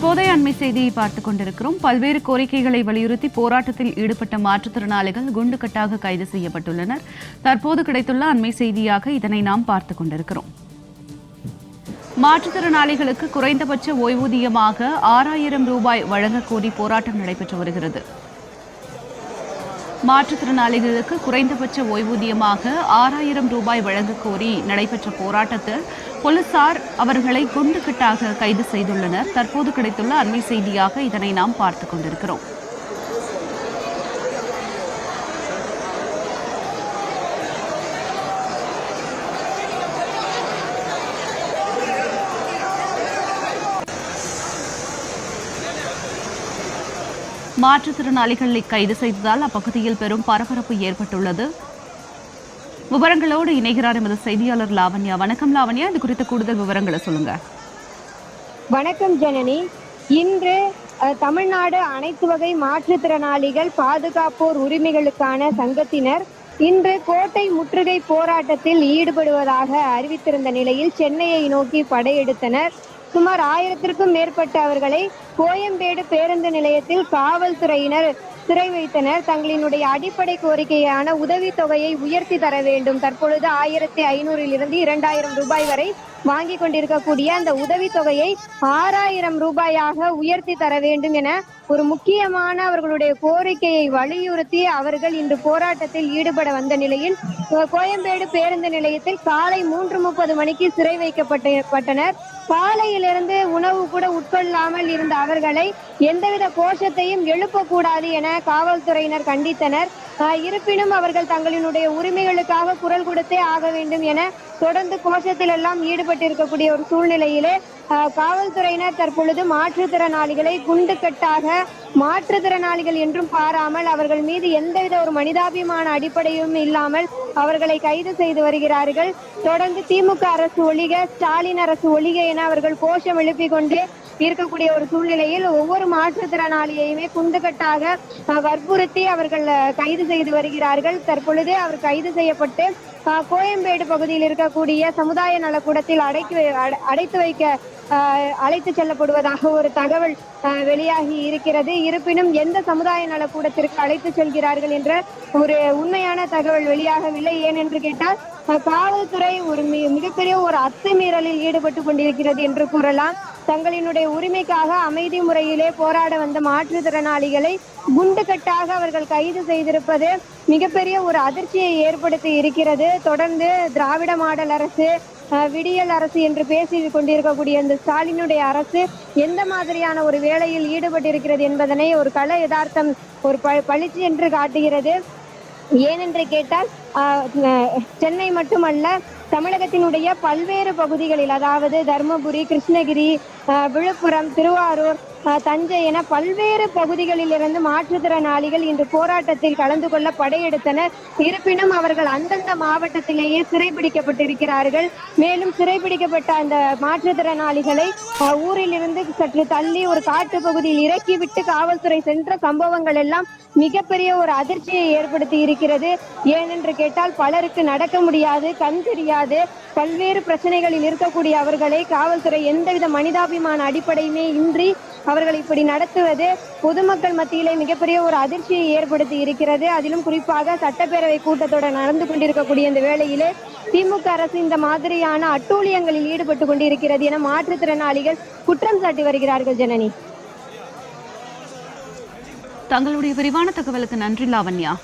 தற்போதைய அண்மை செய்தியை பார்த்துக் கொண்டிருக்கிறோம். பல்வேறு கோரிக்கைகளை வலியுறுத்தி போராட்டத்தில் ஈடுபட்ட மாற்றுத்திறனாளிகள் குண்டுக்கட்டாக கைது செய்யப்பட்டுள்ளனர். தற்போது கிடைத்துள்ள அண்மை செய்தியாக இதனை நாம் பார்த்துக் கொண்டிருக்கிறோம். மாற்றுத்திறனாளிகளுக்கு குறைந்தபட்ச ஓய்வூதியமாக 6000 ரூபாய் வழங்கக் கோரி போராட்டம் நடைபெற்று வருகிறது. மாற்றுத்திறனாளிகளுக்கு குறைந்தபட்ச ஓய்வூதியமாக 6000 ரூபாய் வழங்கக் கோரி நடைபெற்ற போராட்டத்தில் போலீசார் அவர்களை குண்டுக்கட்டாக கைது செய்துள்ளனர். தற்போது கிடைத்துள்ள அண்மை செய்தியாக இதனை நாம் பார்த்துக் கொண்டிருக்கிறோம். மாற்றுத்திறனாளிகளை கைது செய்ததால் அப்பகுதியில் பெரும் பரபரப்பு ஏற்பட்டுள்ளது. விவரங்களோடு இணைகிறார் எமது செய்தியாளர் லாவண்யா. வணக்கம் லாவண்யா, இது குறித்த கூடுதல் விவரங்களை சொல்லுங்க. வணக்கம் ஜனனி. இன்று தமிழ்நாடு அனைத்து வகை மாற்றுத்திறனாளிகள் பாதுகாப்போர் உரிமைகளுக்கான சங்கத்தினர் இன்று கோட்டை முற்றுகை போராட்டத்தில் ஈடுபடுவதாக அறிவித்திருந்த நிலையில் சென்னையை நோக்கி படையெடுத்தனர். சுமார் 1000க்கும் மேற்பட்டவர்களை கோயம்பேடு பேருந்து நிலையத்தில் காவல்துறையினர் சிறை வைத்தனர். தங்களினுடைய அடிப்படை கோரிக்கையான உதவித்தொகையை உயர்த்தி தர வேண்டும். தற்பொழுது 1500 2000 ரூபாய் வரை வாங்கி கொண்டிருக்கக்கூடிய அந்த உதவித்தொகையை 6000 ரூபாயாக உயர்த்தி தர வேண்டும் என ஒரு முக்கியமான அவர்களுடைய கோரிக்கையை வலியுறுத்தி அவர்கள் இன்று போராட்டத்தில் ஈடுபட வந்த நிலையில் கோயம்பேடு பேருந்து நிலையத்தில் காலை 3:30 மணிக்கு சிறை வைக்கப்பட்டனர். காலையிலிருந்து உணவு கூட உட்கொள்ளாமல் இருந்த அவர்களை எந்தவித கோஷத்தையும் எழுப்பக்கூடாது என காவல்துறையினர் கண்டித்தனர். இருப்பினும் அவர்கள் தங்களினுடைய உரிமைகளுக்காக குரல் கொடுத்தே ஆக வேண்டும் என தொடர்ந்து கோஷத்தில் எல்லாம் ஈடுபட்டிருக்கக்கூடிய ஒரு சூழ்நிலையிலே காவல்துறையினர் தற்பொழுது மாற்றுத்திறனாளிகளை குண்டுக்கட்டாக மாற்றுத்திறனாளிகள் என்றும் பாராமல் அவர்கள் மீது எந்தவித ஒரு மனிதாபிமான அடிப்படையும் இல்லாமல் அவர்களை கைது செய்து வருகிறார்கள். தொடர்ந்து திமுக அரசு ஒழிக, ஸ்டாலின் அரசு ஒழிக என அவர்கள் கோஷம் எழுப்பிக் கொண்டே இருக்கக்கூடிய ஒரு சூழ்நிலையில் ஒவ்வொரு மாற்றுத்திறனாளியையுமே குண்டுக்கட்டாக வற்புறுத்தி அவர்கள் கைது செய்து வருகிறார்கள். தற்பொழுது அவர் கைது செய்யப்பட்டு கோயம்பேடு பகுதியில் இருக்கக்கூடிய சமுதாய நலக்கூடத்தில் அடைத்து வைக்க அழைத்து செல்லப்படுவதாக ஒரு தகவல் வெளியாகி இருக்கிறது. இருப்பினும் எந்த சமுதாய நலக்கூடத்திற்கு அழைத்து செல்கிறார்கள் என்ற ஒரு உண்மையான தகவல் வெளியாகவில்லை. ஏனென்று கேட்டால் காவல்துறை ஒரு மிகப்பெரிய ஒரு அத்துமீறலில் ஈடுபட்டு கொண்டிருக்கிறது என்று கூறலாம். தங்களினுடைய உரிமைக்காக அமைதி முறையிலே போராட வந்த மாற்றுத்திறனாளிகளை குண்டுக்கட்டாக அவர்கள் கைது செய்திருப்பது மிகப்பெரிய ஒரு அதிர்ச்சியை ஏற்படுத்தி இருக்கிறது. தொடர்ந்து திராவிட மாடல் அரசு, விடியல் அரசு என்று பேசி கொண்டிருக்கக்கூடிய இந்த ஸ்டாலினுடைய அரசு எந்த மாதிரியான ஒரு வேலையில் ஈடுபட்டிருக்கிறது என்பதனை ஒரு கள யதார்த்தம் ஒரு பளிச்சு என்று காட்டுகிறது. ஏனென்று கேட்டால் சென்னை மட்டுமல்ல, தமிழகத்தினுடைய பல்வேறு பகுதிகளில், அதாவது தர்மபுரி, கிருஷ்ணகிரி, விழுப்புரம், திருவாரூர், தஞ்சை என பல்வேறு பகுதிகளில் இருந்து மாற்றுத்திறனாளிகள் இன்று போராட்டத்தில் கலந்து கொள்ள படையெடுத்தனர். இருப்பினும் அவர்கள் அந்தந்த மாவட்டத்திலேயே சிறைபிடிக்கப்பட்டிருக்கிறார்கள். மேலும் சிறைபிடிக்கப்பட்ட அந்த மாற்றுத்திறனாளிகளை ஊரில் இருந்து சற்று தள்ளி ஒரு காட்டு பகுதியில் இறக்கிவிட்டு காவல்துறை சென்ற சம்பவங்கள் எல்லாம் மிகப்பெரிய ஒரு அதிர்ச்சியை ஏற்படுத்தி இருக்கிறது. ஏனென்று கேட்டால் பலருக்கு நடக்க முடியாது, கண் தெரியாது, பல்வேறு பிரச்சனைகளில் இருக்கக்கூடிய அவர்களை காவல்துறை எந்தவித மனிதாபிமான அடிப்படையுமே இன்றி அவர்கள் இப்படி நடத்துவது பொதுமக்கள் மத்தியிலே மிகப்பெரிய ஒரு அதிர்ச்சியை ஏற்படுத்தி இருக்கிறது. அதிலும் குறிப்பாக சட்டப்பேரவை கூட்டத்தொடர் நடந்து கொண்டிருக்கக்கூடிய இந்த வேளையிலே திமுக அரசு இந்த மாதிரியான அட்டூழியங்களில் ஈடுபட்டு கொண்டிருக்கிறது என மாற்றுத்திறனாளிகள் குற்றம் சாட்டி வருகிறார்கள். ஜனனி, தங்களுடைய விரிவான தகவலுக்கு நன்றி லாவண்யா.